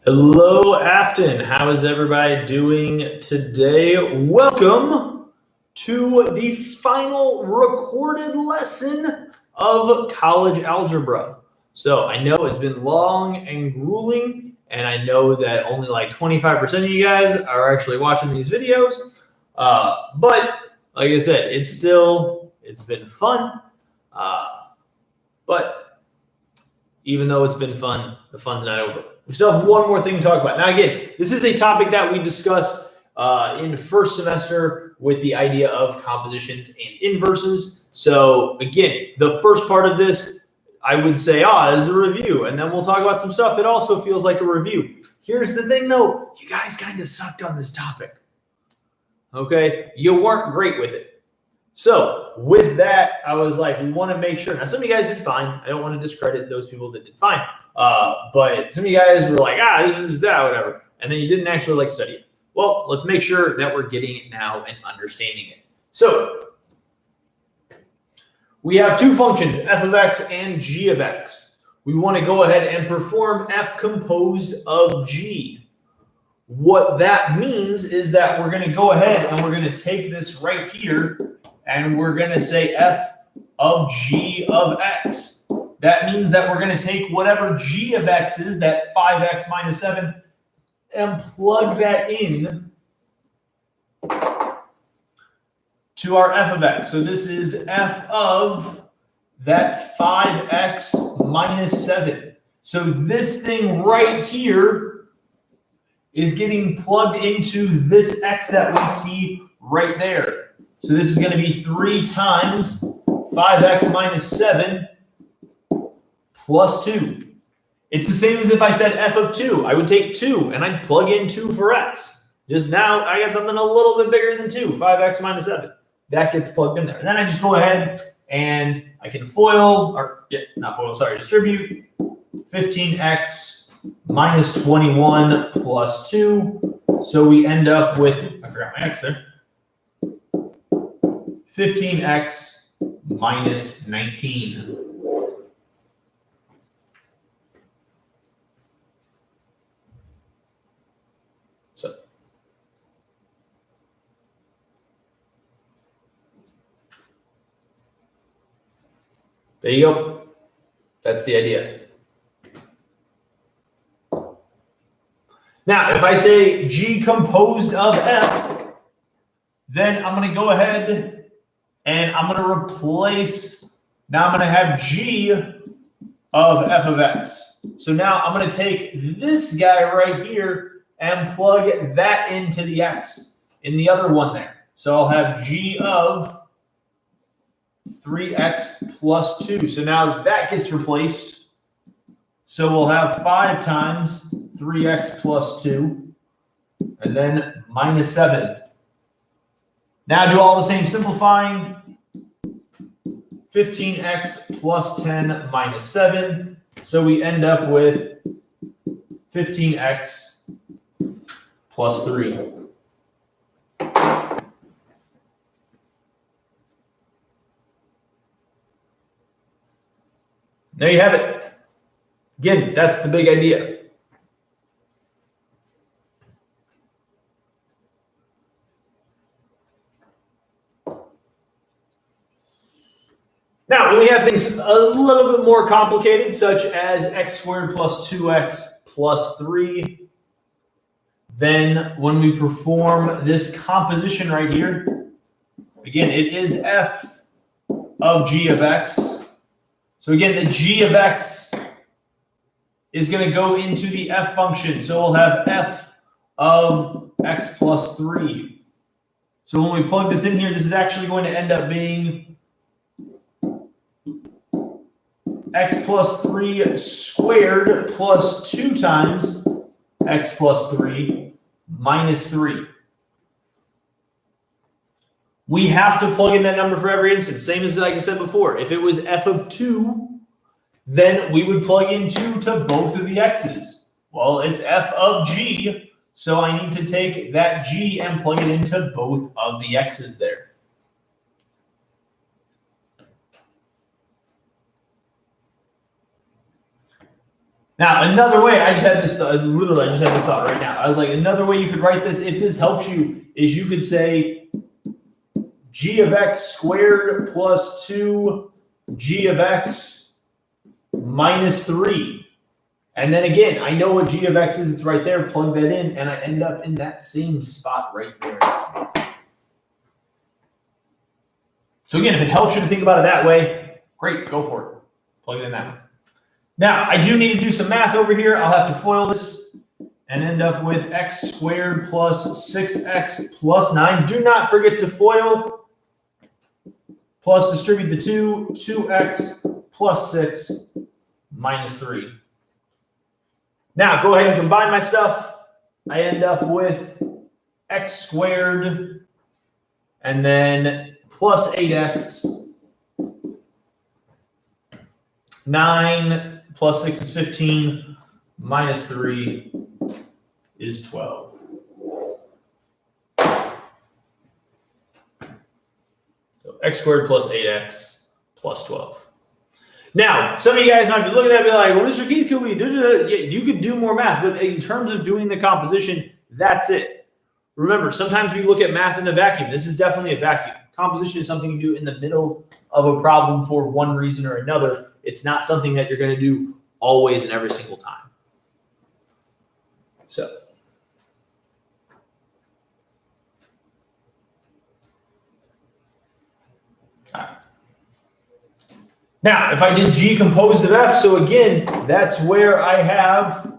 Hello, Afton. How is everybody doing today? Welcome to the final recorded lesson of college algebra. So I know it's been long and grueling, and I know that only like 25% of you guys are actually watching these videos. But like I said, it's been fun. But even though it's been fun, the fun's not over. We still have one more thing to talk about. Now, again, this is a topic that we discussed in first semester with the idea of compositions and inverses. So, again, the first part of this, I would say, this is a review, and then we'll talk about some stuff that also feels like a review. Here's the thing, though. You guys kind of sucked on this topic. Okay? You weren't great with it. So with that, I was like, we want to make sure. Now, some of you guys did fine. I don't want to discredit those people that did fine. But some of you guys were like, this is that, whatever. And then you didn't actually like study it. Well, let's make sure that we're getting it now and understanding it. So we have two functions, f of x and g of x. We want to go ahead and perform f composed of g. What that means is that we're going to go ahead and we're going to take this right here and we're going to say f of g of x. That means that we're going to take whatever g of x is, that 5x minus 7, and plug that in to our f of x. So this is f of that 5x minus 7. So this thing right here is getting plugged into this x that we see right there. So this is going to be 3 times 5x minus 7 plus 2. It's the same as if I said f of 2. I would take 2 and I'd plug in 2 for x. Just now I got something a little bit bigger than 2, 5x minus 7. That gets plugged in there. And then I just go ahead and I can distribute 15x minus 21 plus 2. So we end up with, I forgot my x there, 15x minus 19. So there you go. That's the idea. Now, if I say g composed of f, then I'm going to go ahead and I'm going to replace, now I'm going to have g of f of x. So now I'm going to take this guy right here and plug that into the x in the other one there. So I'll have g of 3x plus 2. So now that gets replaced. So we'll have 5 times 3x plus 2, and then minus 7. Now do all the same simplifying. 15x plus 10 minus 7. So we end up with 15x plus 3. There you have it. Again, that's the big idea. Now, when we have things a little bit more complicated, such as x squared plus 2x plus 3, then when we perform this composition right here, again, it is f of g of x. So again, the g of x is going to go into the f function. So we'll have f of x plus 3. So when we plug this in here, this is actually going to end up being x plus 3 squared plus 2 times x plus 3 minus 3. We have to plug in that number for every instance. Same as like I said before. If it was f of 2, then we would plug in 2 to both of the x's. Well, it's f of g, so I need to take that g and plug it into both of the x's there. Now, another way, I just had this, literally, I just had this thought right now. I was like, another way you could write this, if this helps you, is you could say g of x squared plus 2g of x minus 3. And then again, I know what g of x is. It's right there. Plug that in, and I end up in that same spot right there. So again, if it helps you to think about it that way, great, go for it. Plug it in that way. Now, I do need to do some math over here. I'll have to FOIL this and end up with x squared plus 6x plus 9. Do not forget to FOIL. Plus distribute the 2x plus 6 minus 3. Now, go ahead and combine my stuff. I end up with x squared and then plus 8x. 9 plus 6 is 15, minus 3 is 12. So x squared plus 8x plus 12. Now, some of you guys might be looking at that and be like, well, Mr. Keith, you could do more math, but in terms of doing the composition, that's it. Remember, sometimes we look at math in a vacuum. This is definitely a vacuum. Composition is something you do in the middle of a problem for one reason or another. It's not something that you're going to do always and every single time. So. All right. Now, if I did g composed of f, so again, that's where I have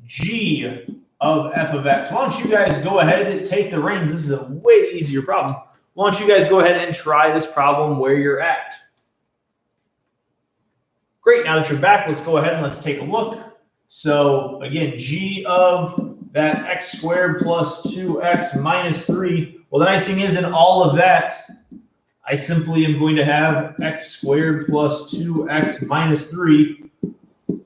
g of f of x. Why don't you guys go ahead and take the reins? This is a way easier problem. Why don't you guys go ahead and try this problem where you're at? Great, now that you're back, let's go ahead and let's take a look. So again, g of that x squared plus 2x minus 3. Well, the nice thing is in all of that, I simply am going to have x squared plus 2x minus 3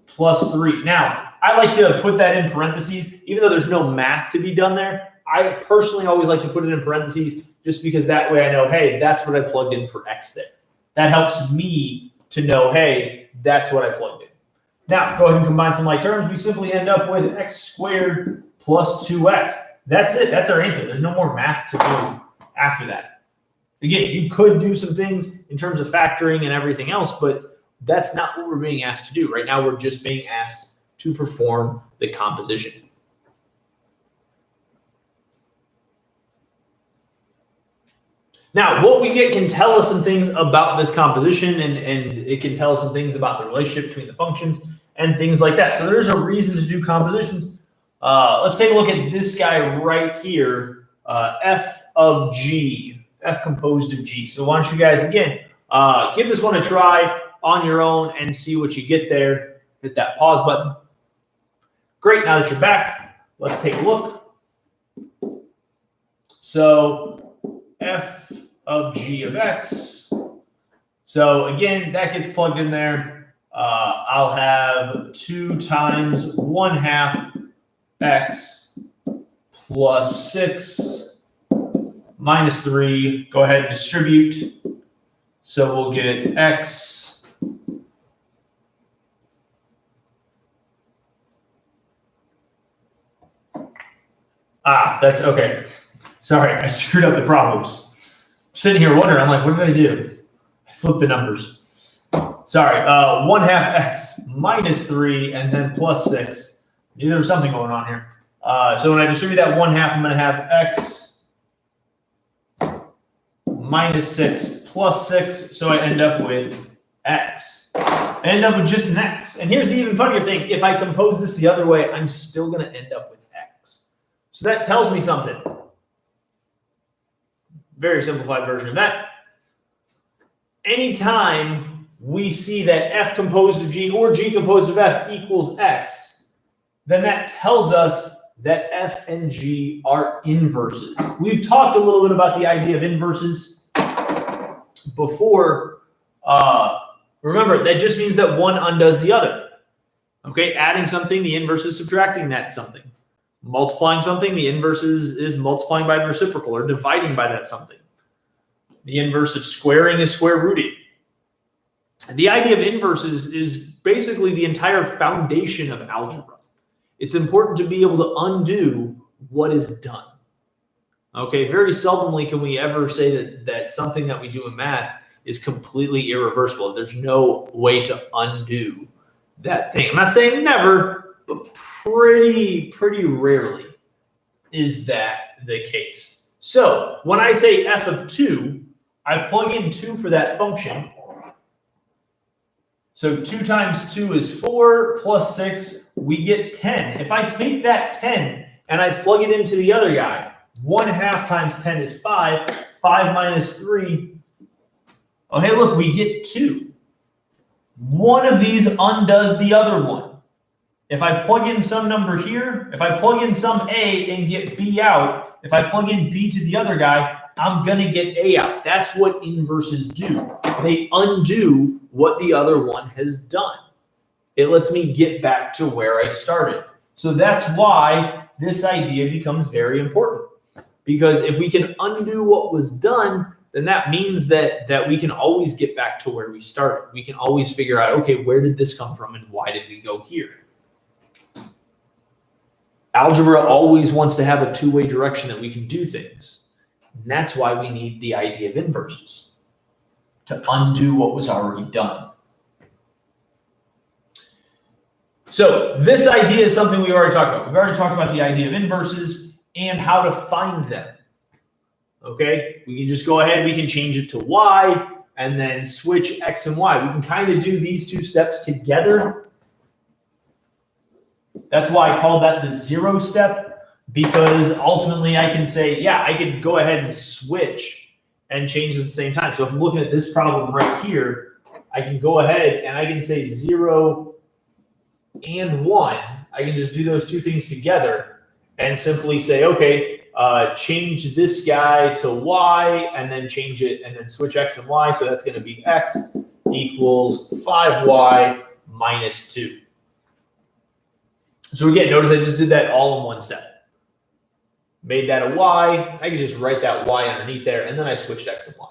plus 3. Now, I like to put that in parentheses, even though there's no math to be done there. I personally always like to put it in parentheses just because that way I know, hey, that's what I plugged in for x there. That helps me to know, hey, that's what I plugged in. Now, go ahead and combine some like terms. We simply end up with x squared plus 2x. That's it. That's our answer. There's no more math to do after that. Again, you could do some things in terms of factoring and everything else, but that's not what we're being asked to do. Right now, we're just being asked to perform the composition. Now, what we get can tell us some things about this composition, and it can tell us some things about the relationship between the functions and things like that. So there's a reason to do compositions. Let's take a look at this guy right here, f of g, f composed of g. So why don't you guys, again, give this one a try on your own and see what you get there. Hit that pause button. Great, now that you're back, let's take a look. So f of g of x. So again, that gets plugged in there. I'll have 2 times 1/2 x plus 6 minus 3. Go ahead and distribute. So we'll get x that's okay. Sorry, I screwed up the problems. I'm sitting here wondering, I'm like, what did I do? I flipped the numbers. Sorry, 1/2 x minus 3 and then plus 6. There was something going on here. So when I distribute that 1/2, I'm going to have x minus 6 plus 6. So I end up with x. I end up with just an x. And here's the even funnier thing. If I compose this the other way, I'm still going to end up with x. So that tells me something. Very simplified version of that. Anytime we see that f composed of g or g composed of f equals x, then that tells us that f and g are inverses. We've talked a little bit about the idea of inverses before. Remember, that just means that one undoes the other. Okay, adding something, the inverse is subtracting that something. Multiplying something, the inverse is multiplying by the reciprocal or dividing by that something. The inverse of squaring is square rooting. The idea of inverses is basically the entire foundation of algebra. It's important to be able to undo what is done. Okay, very seldomly can we ever say that something that we do in math is completely irreversible. There's no way to undo that thing. I'm not saying never, but pretty rarely is that the case. So when I say f of 2, I plug in 2 for that function. So 2 times 2 is 4 plus 6, we get 10. If I take that 10 and I plug it into the other guy, 1/2 times 10 is 5. 5 minus 3. Oh, hey, look, we get 2. One of these undoes the other one. If I plug in some number here, if I plug in some A and get B out, if I plug in B to the other guy, I'm going to get A out. That's what inverses do. They undo what the other one has done. It lets me get back to where I started. So that's why this idea becomes very important. Because if we can undo what was done, then that means that we can always get back to where we started. We can always figure out, okay, where did this come from and why did we go here? Algebra always wants to have a two-way direction that we can do things. And that's why we need the idea of inverses, to undo what was already done. So this idea is something we've already talked about. We've already talked about the idea of inverses and how to find them. Okay, we can just go ahead, we can change it to y and then switch x and y. We can kind of do these two steps together. That's why I call that the 0 step, because ultimately I can say, yeah, I could go ahead and switch and change at the same time. So if I'm looking at this problem right here, I can go ahead and I can say 0 and 1. I can just do those two things together and simply say, okay, change this guy to y and then change it and then switch x and y. So that's going to be x equals 5y minus 2. So again, notice I just did that all in one step. Made that a y. I can just write that y underneath there, and then I switched x and y.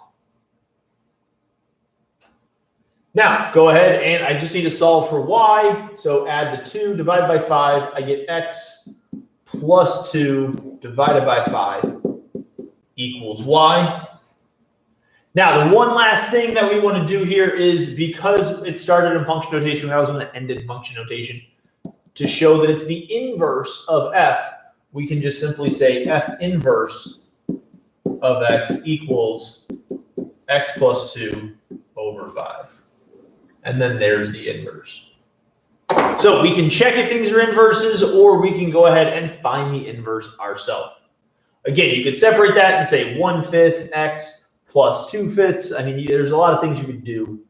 Now, go ahead, and I just need to solve for y. So add the 2, divide by 5. I get x plus 2 divided by 5 equals y. Now, the one last thing that we want to do here is, because it started in function notation, I was going to end it in function notation. To show that it's the inverse of f, we can just simply say f inverse of x equals x plus 2 over 5. And then there's the inverse. So we can check if things are inverses, or we can go ahead and find the inverse ourselves. Again, you could separate that and say 1/5 x plus 2/5. I mean, there's a lot of things you could do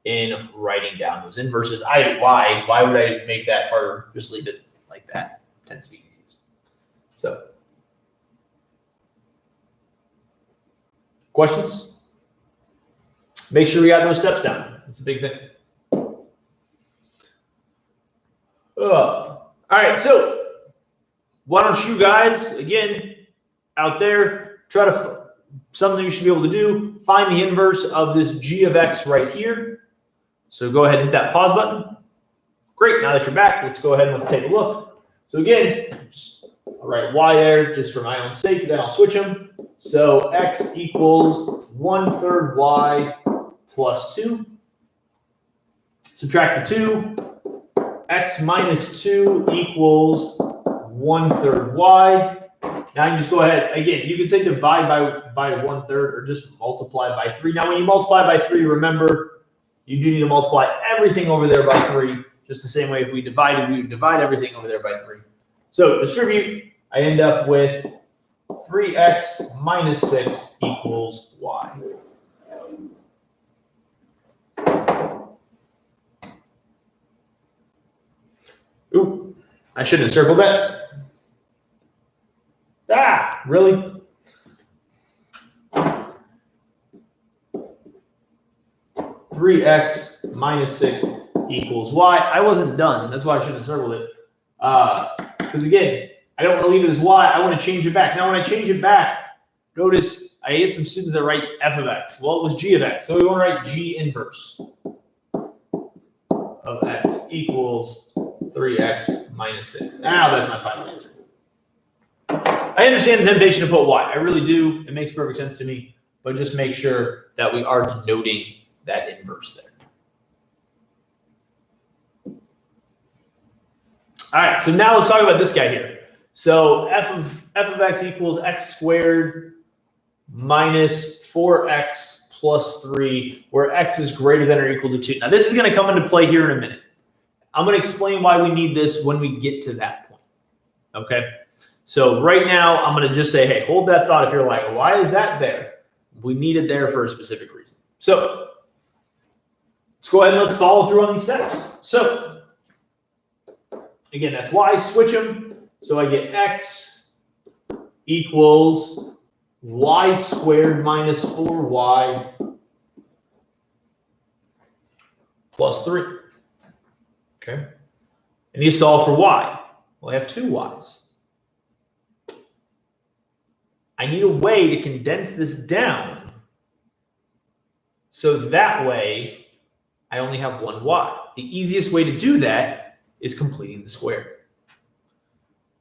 in writing down those inverses. Why would I make that harder? Just leave it like that. Tends to be easiest. So, questions? Make sure we got those steps down. It's a big thing. All right, so why don't you guys, again, out there, try to, something you should be able to do, find the inverse of this g of x right here. So go ahead and hit that pause button. Great, now that you're back, let's go ahead and let's take a look. So again, just I'll write y there just for my own sake, then I'll switch them. So x equals 1/3 y plus 2. Subtract the 2. X minus 2 equals 1/3 y. Now you can just go ahead, again, you can say divide by 1/3 or just multiply by 3. Now when you multiply by 3, remember, you do need to multiply everything over there by 3, just the same way if we divided, we would divide everything over there by 3. So distribute, I end up with 3x minus 6 equals y. Ooh, I shouldn't have circled that. Ah, really? Three x minus 6 equals y. I wasn't done. That's why I shouldn't have circled it. Because again, I don't want to leave it as y. I want to change it back. Now, when I change it back, notice I get some students that write f of x. Well, it was g of x. So we want to write g inverse. of x equals 3x minus 6. Now that's my final answer. I understand the temptation to put y. I really do. It makes perfect sense to me. But just make sure that we are denoting that inverse there. All right, so now let's talk about this guy here. So f of x equals x squared minus 4x plus 3, where x is greater than or equal to 2. Now, this is going to come into play here in a minute. I'm going to explain why we need this when we get to that point, okay? So right now, I'm going to just say, hey, hold that thought if you're like, why is that there? We need it there for a specific reason. So let's go ahead and let's follow through on these steps. So again, that's y. Switch them. So I get x equals y squared minus 4y plus 3. Okay. And you solve for y. Well, I have two y's. I need a way to condense this down so that way I only have one y. The easiest way to do that is completing the square.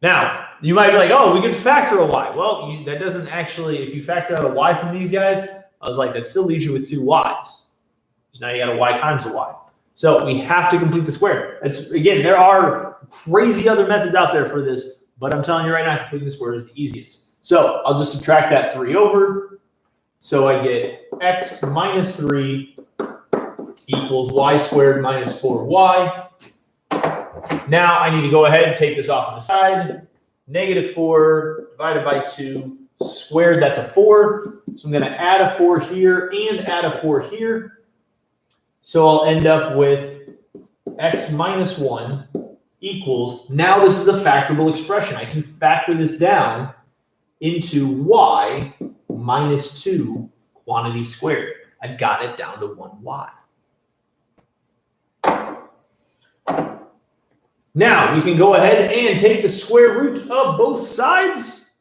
Now, you might be like, oh, we could factor a y. Well, that doesn't actually, if you factor out a y from these guys, I was like, that still leaves you with two y's. So now you got a y times a y. So we have to complete the square. Again, there are crazy other methods out there for this, but I'm telling you right now, completing the square is the easiest. So I'll just subtract that 3 over. So I get x minus 3 equals y squared minus 4y. Now I need to go ahead and take this off to the side. Negative 4 divided by 2 squared, that's a 4. So I'm going to add a 4 here and add a 4 here. So I'll end up with x minus 1 equals, now this is a factorable expression. I can factor this down into y minus 2 quantity squared. I've got it down to 1y. Now, we can go ahead and take the square root of both sides.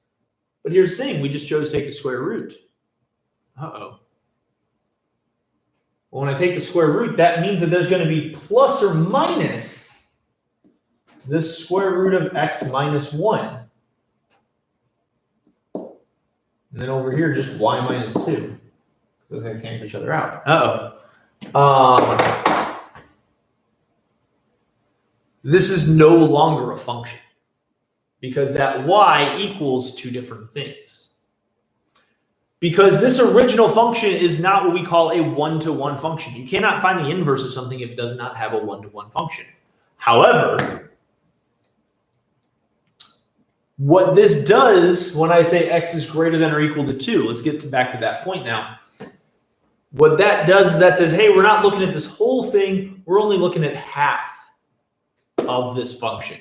But here's the thing. We just chose to take the square root. Uh-oh. Well, when I take the square root, that means that there's going to be plus or minus the square root of x minus 1. And then over here, just y minus 2. Those guys cancel each other out. Uh-oh. This is no longer a function because that y equals two different things. Because this original function is not what we call a one-to-one function. You cannot find the inverse of something if it does not have a one-to-one function. However, what this does when I say x is greater than or equal to 2, let's get back to that point now. What that does is that says, hey, we're not looking at this whole thing. We're only looking at half of this function.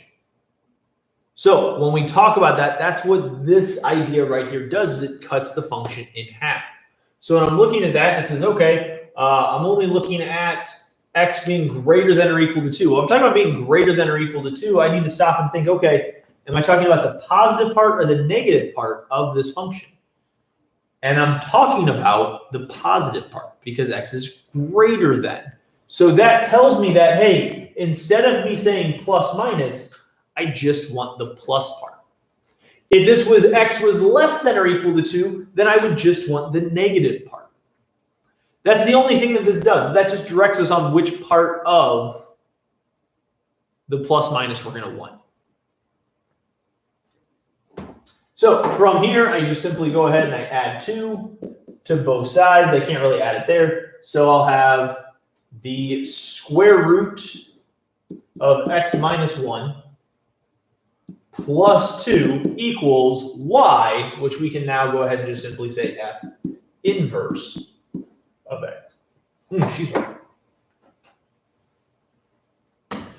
So when we talk about that, that's what this idea right here does, is it cuts the function in half. So when I'm looking at that, it says, okay, I'm only looking at x being greater than or equal to 2. Well, I'm talking about being greater than or equal to 2. I need to stop and think, okay, am I talking about the positive part or the negative part of this function? And I'm talking about the positive part because x is greater than. So that tells me that, hey, instead of me saying plus minus, I just want the plus part. If this was x was less than or equal to 2, then I would just want the negative part. That's the only thing that this does. That just directs us on which part of the plus minus we're going to want. So from here, I just simply go ahead and I add 2 to both sides. I can't really add it there. So I'll have the square root of x minus 1 plus 2 equals y, which we can now go ahead and just simply say f inverse of x. Excuse me.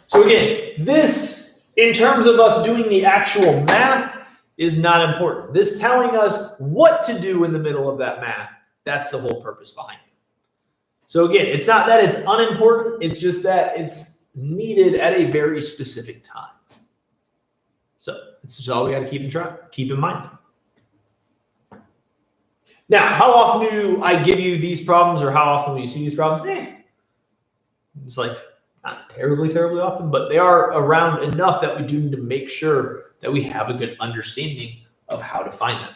So again, this, in terms of us doing the actual math, is not important. This telling us what to do in the middle of that math, that's the whole purpose behind it. So again, it's not that it's unimportant, it's just that it's needed at a very specific time. So this is all we got to keep in mind. Now, how often do I give you these problems, or how often will you see these problems? It's like, not terribly, terribly often, but they are around enough that we do need to make sure that we have a good understanding of how to find them.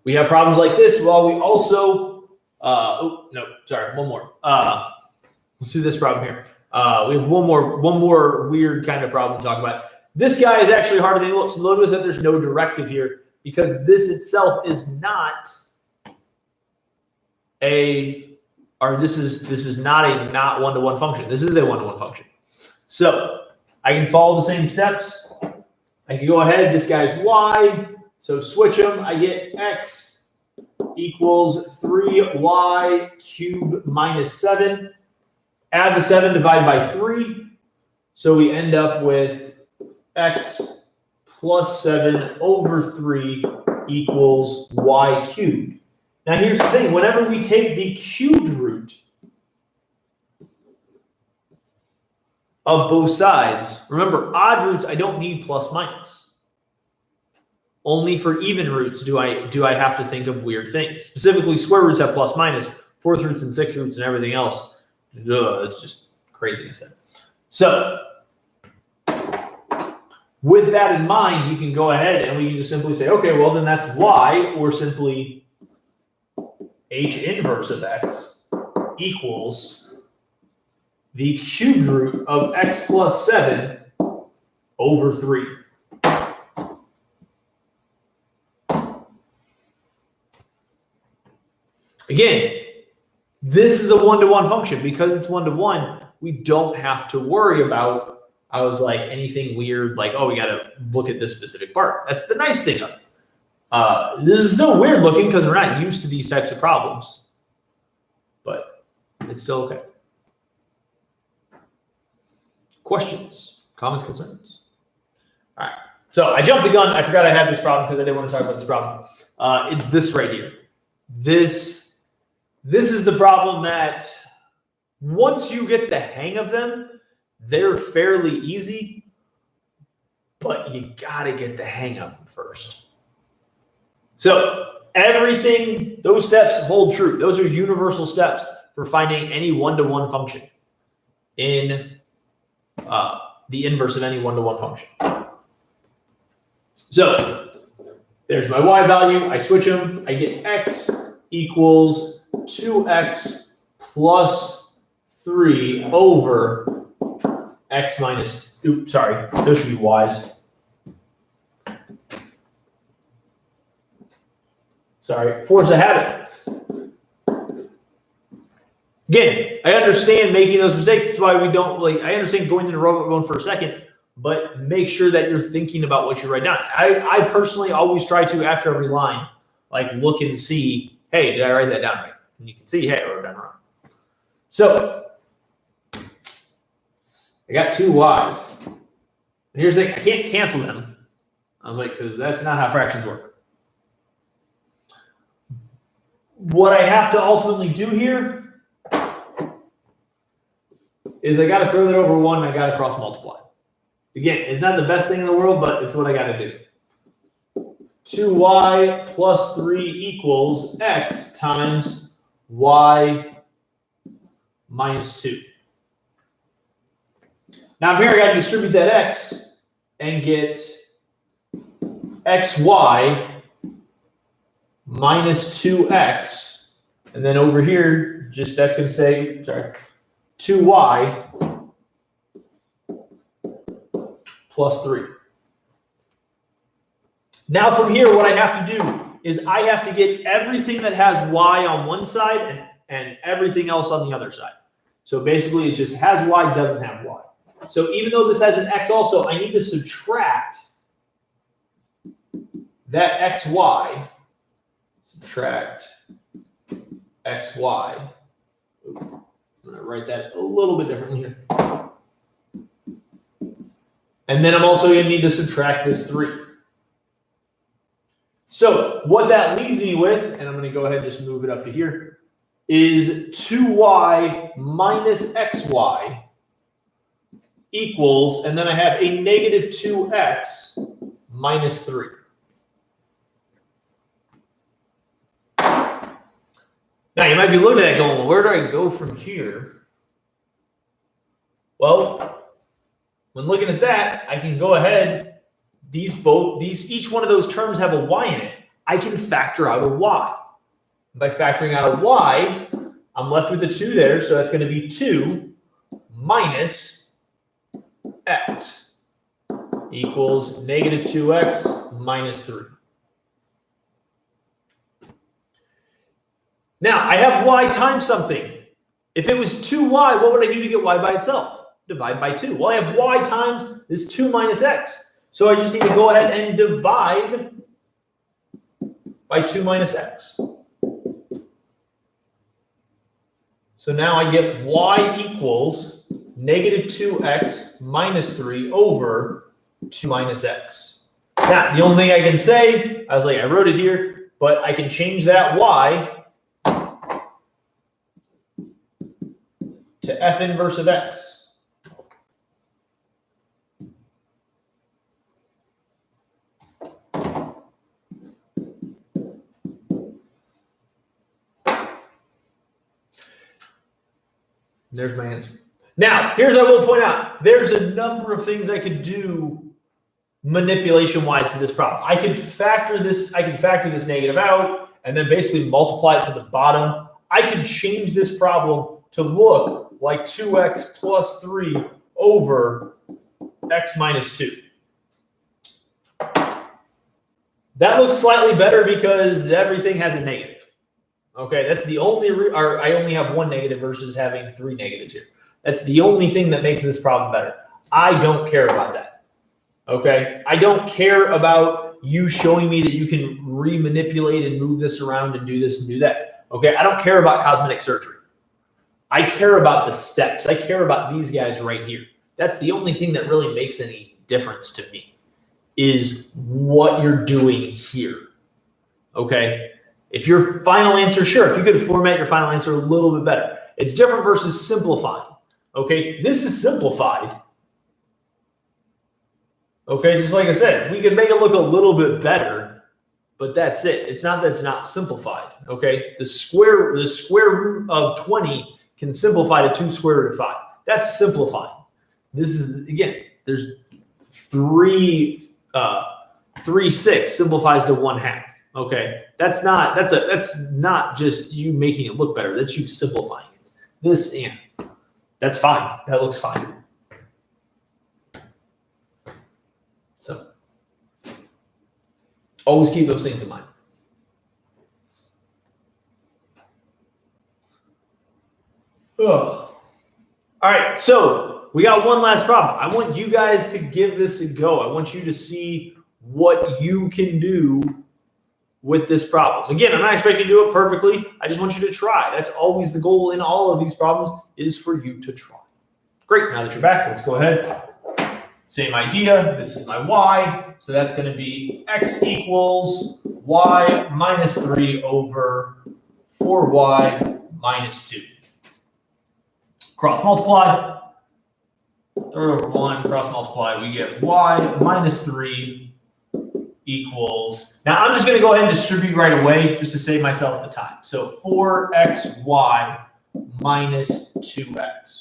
We have problems like this while we also, one more. Let's do this problem here. We have one more weird kind of problem to talk about. This guy is actually harder than he looks. Notice that there's no directive here because this itself is not this is not a not one-to-one function. This is a one-to-one function. So I can follow the same steps. I can go ahead. This guy's y. So switch them. I get x equals 3y cubed minus 7. Add the 7, divide by 3. So we end up with x plus 7 over 3 equals y cubed. Now here's the thing. Whenever we take the cubed root of both sides, remember, odd roots, I don't need plus minus. Only for even roots do I have to think of weird things. Specifically, square roots have plus minus, fourth roots and sixth roots and everything else. It's just craziness. So with that in mind, you can go ahead and we can just simply say, okay, well, then that's y, or simply h inverse of x equals the cubed root of x plus 7 over 3. Again, this is a one-to-one function. Because it's one-to-one, we don't have to worry about, anything weird, like, oh, we got to look at this specific part. That's the nice thing of it. This is still weird looking because we're not used to these types of problems, but it's still okay. Questions, comments, concerns? All right. So I jumped the gun. I forgot I had this problem because I didn't want to talk about this problem. It's this right here. This is the problem that once you get the hang of them, they're fairly easy, but you got to get the hang of them first. So everything, those steps hold true. Those are universal steps for finding any one-to-one function in the inverse of any one-to-one function. So there's my y value. I switch them. I get x equals 2x plus 3 over x minus, those should be y's. Sorry, force a habit. Again, I understand making those mistakes. That's why we don't I understand going into robot mode for a second, but make sure that you're thinking about what you write down. I personally always try to, after every line, look and see, hey, did I write that down right? And you can see, hey, I wrote it down wrong. So I got 2 y's. And here's the thing, I can't cancel them. because that's not how fractions work. What I have to ultimately do here is I got to throw that over 1 and I got to cross multiply. Again, it's not the best thing in the world, but it's what I got to do. 2y plus 3 equals x times y minus 2. Now here I got to distribute that x and get xy minus 2x. And then over here, just that's going to say, 2y plus 3. Now from here, what I have to do is I have to get everything that has y on one side and everything else on the other side. So basically it just has y, doesn't have y. So even though this has an x also, I need to subtract that xy, subtract xy. I'm going to write that a little bit differently here. And then I'm also going to need to subtract this 3. So what that leaves me with, and I'm going to go ahead and just move it up to here, is 2y minus xy equals, and then I have a negative 2x minus 3. Now you might be looking at that going, well, where do I go from here? Well, when looking at that, I can go ahead, each one of those terms have a y in it. I can factor out a y. By factoring out a y, I'm left with the 2 there, so that's going to be 2 minus x equals negative 2x minus 3. Now, I have y times something. If it was 2y, what would I do to get y by itself? Divide by 2. Well, I have y times this 2 minus x. So I just need to go ahead and divide by 2 minus x. So now I get y equals negative 2x minus 3 over 2 minus x. Now, the only thing I can say, I wrote it here, but I can change that y to f inverse of x. There's my answer. Now, here's what I will point out. There's a number of things I could do manipulation-wise to this problem. I could factor this negative out and then basically multiply it to the bottom. I could change this problem to look like 2x plus 3 over x minus 2. That looks slightly better because everything has a negative. Okay, that's the only, I only have 1 negative versus having 3 negatives here. That's the only thing that makes this problem better. I don't care about that. Okay, I don't care about you showing me that you can remanipulate and move this around and do this and do that. Okay, I don't care about cosmetic surgery. I care about the steps. I care about these guys right here. That's the only thing that really makes any difference to me, is what you're doing here. Okay, if your final answer, sure, if you could format your final answer a little bit better. It's different versus simplifying. Okay, this is simplified. Okay, just like I said, we could make it look a little bit better, but that's it. It's not that it's not simplified. Okay, the square root of 20 can simplify to 2 square root of 5. That's simplifying. This is, again, there's 3 6 simplifies to 1/2. Okay, that's not just you making it look better. That's you simplifying it. This, yeah, that's fine. That looks fine. So always keep those things in mind. Ugh. All right, so we got one last problem. I want you guys to give this a go. I want you to see what you can do with this problem. Again, I'm not expecting you to do it perfectly. I just want you to try. That's always the goal in all of these problems, is for you to try. Great, now that you're back, let's go ahead. Same idea, this is my y, so that's gonna be x equals y minus 3 over 4y minus 2. Cross multiply, third over 1, cross multiply, we get y minus 3 equals, now I'm just going to go ahead and distribute right away just to save myself the time. So 4xy minus 2x.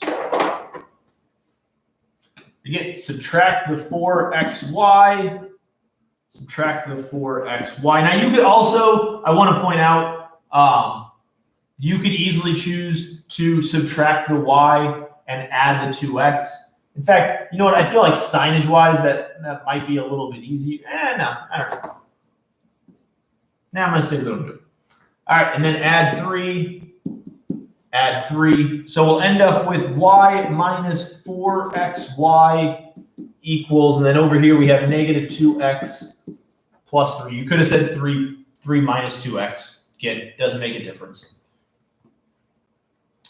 Again, subtract the 4xy, subtract the 4xy. Now you could also, I want to point out, you could easily choose to subtract the y and add the 2x. In fact, you know what? I feel like signage-wise, that might be a little bit easy. No, I don't know. Now I'm going to say what I'm doing. All right, and then add 3, add 3. So we'll end up with y minus 4xy equals, and then over here we have negative 2x plus 3. You could have said 3 minus 2x. Again, doesn't make a difference.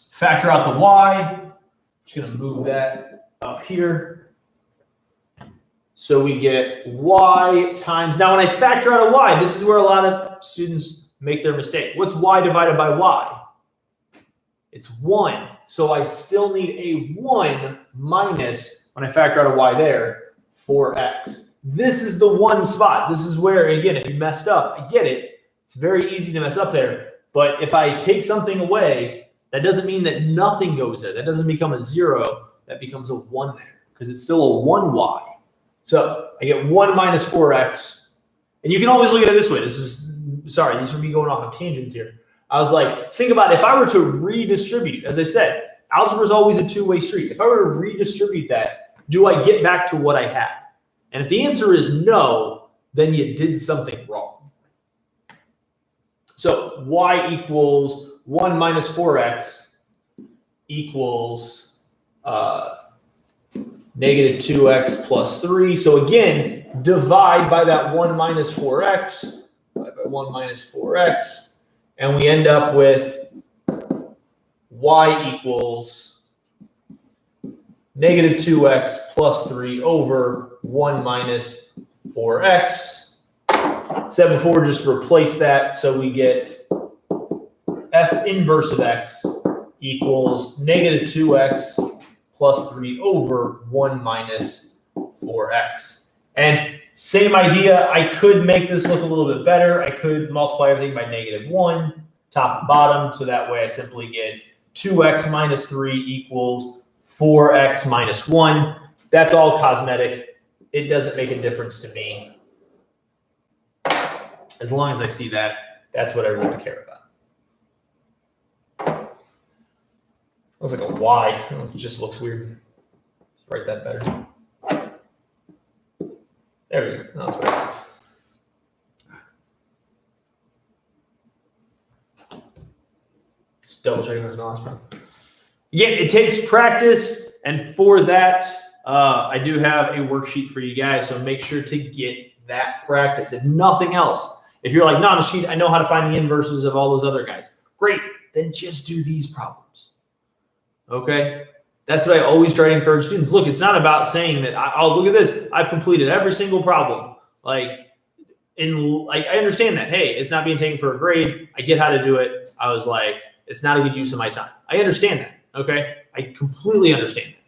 Factor out the y. Just going to move that up here. So we get y times, now when I factor out a y, this is where a lot of students make their mistake. What's y divided by y? It's 1. So I still need a 1 minus, when I factor out a y there, 4x. This is the one spot. This is where, again, if you messed up, I get it. It's very easy to mess up there. But if I take something away, that doesn't mean that nothing goes there. That doesn't become a 0. that becomes a 1 there because it's still a 1y. So I get 1 minus 4x. And you can always look at it this way. These are me going off on tangents here. I was like, think about if I were to redistribute, as I said, algebra is always a two-way street. If I were to redistribute that, do I get back to what I had? And if the answer is no, then you did something wrong. So y equals 1 minus 4x equals negative 2x plus 3. So again, divide by that 1 minus 4x, divide by 1 minus 4x, and we end up with y equals negative 2x plus 3 over 1 minus 4x. Said before, just replace that, so we get f inverse of x equals negative 2x plus 3 over 1 minus 4x. And same idea, I could make this look a little bit better. I could multiply everything by negative 1, top and bottom, so that way I simply get 2x minus 3 equals 4x minus 1. That's all cosmetic. It doesn't make a difference to me. As long as I see that, that's what I really care about. Looks like a Y. It just looks weird. Let's write that better. There we go. No, that's better. Just double checking there's no last problem. Again, it takes practice, and for that, I do have a worksheet for you guys, so make sure to get that practice, if nothing else. If you're like, no, Mr. Keith, I know how to find the inverses of all those other guys. Great, then just do these problems. Okay? That's what I always try to encourage students. Look, it's not about saying that, oh, look at this. I've completed every single problem. I understand that. Hey, it's not being taken for a grade. I get how to do it. I was like, it's not a good use of my time. I understand that. Okay? I completely understand that.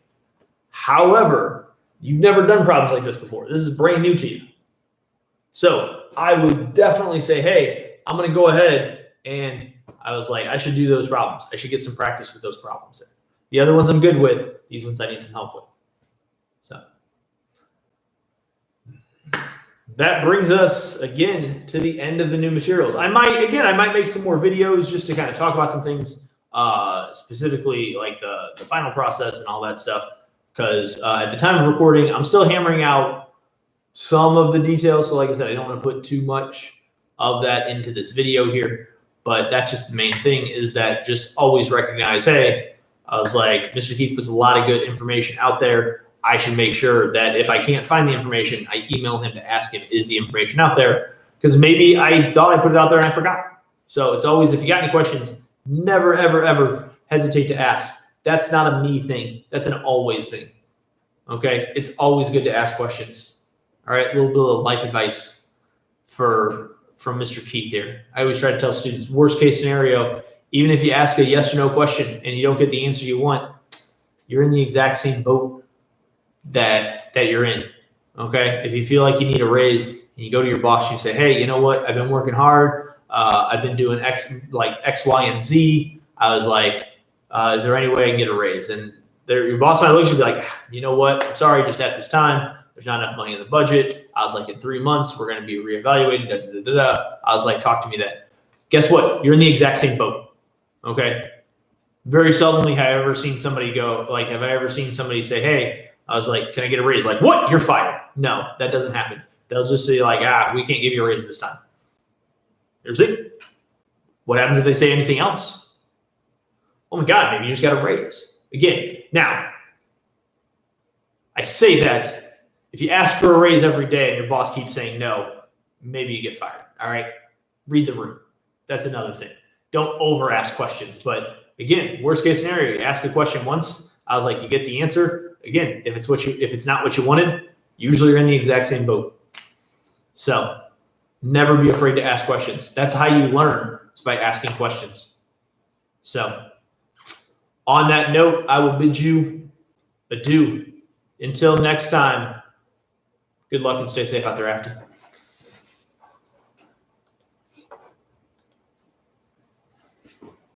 However, you've never done problems like this before. This is brand new to you. So I would definitely say, hey, I'm going to go ahead, and I was like, I should do those problems. I should get some practice with those problems there. The other ones I'm good with. These ones I need some help with. So that brings us again to the end of the new materials. I might make some more videos just to kind of talk about some things, specifically like the final process and all that stuff. Because at the time of recording, I'm still hammering out some of the details. So like I said, I don't want to put too much of that into this video here, but that's just the main thing, is that just always recognize, hey, I was like, Mr. Keith puts a lot of good information out there. I should make sure that if I can't find the information, I email him to ask him, is the information out there? Because maybe I thought I put it out there and I forgot. So it's always, if you got any questions, never, ever, ever hesitate to ask. That's not a me thing. That's an always thing. Okay? It's always good to ask questions. All right, a little bit of life advice from Mr. Keith here. I always try to tell students, worst case scenario, even if you ask a yes or no question and you don't get the answer you want, you're in the exact same boat that you're in. Okay? If you feel like you need a raise and you go to your boss, you say, hey, you know what? I've been working hard. I've been doing X, Y, and Z. I was like, is there any way I can get a raise? And your boss might look at you and be like, you know what? I'm sorry, just at this time, there's not enough money in the budget. I was like, in 3 months, we're going to be reevaluating. Da, da, da, da, da. I was like, talk to me then. Guess what? You're in the exact same boat. Okay. Very seldomly have I ever seen somebody say, hey, I was like, can I get a raise? Like, what? You're fired. No, that doesn't happen. They'll just say like, we can't give you a raise this time. Here's it. What happens if they say anything else? Oh my God, maybe you just got a raise. Again, now, I say that if you ask for a raise every day and your boss keeps saying no, maybe you get fired. All right. Read the room. That's another thing. Don't over ask questions. But again, worst case scenario, you ask a question once. I was like, you get the answer. Again, if it's not what you wanted, usually you're in the exact same boat. So never be afraid to ask questions. That's how you learn, is by asking questions. So on that note, I will bid you adieu. Until next time, good luck and stay safe out there, Afton.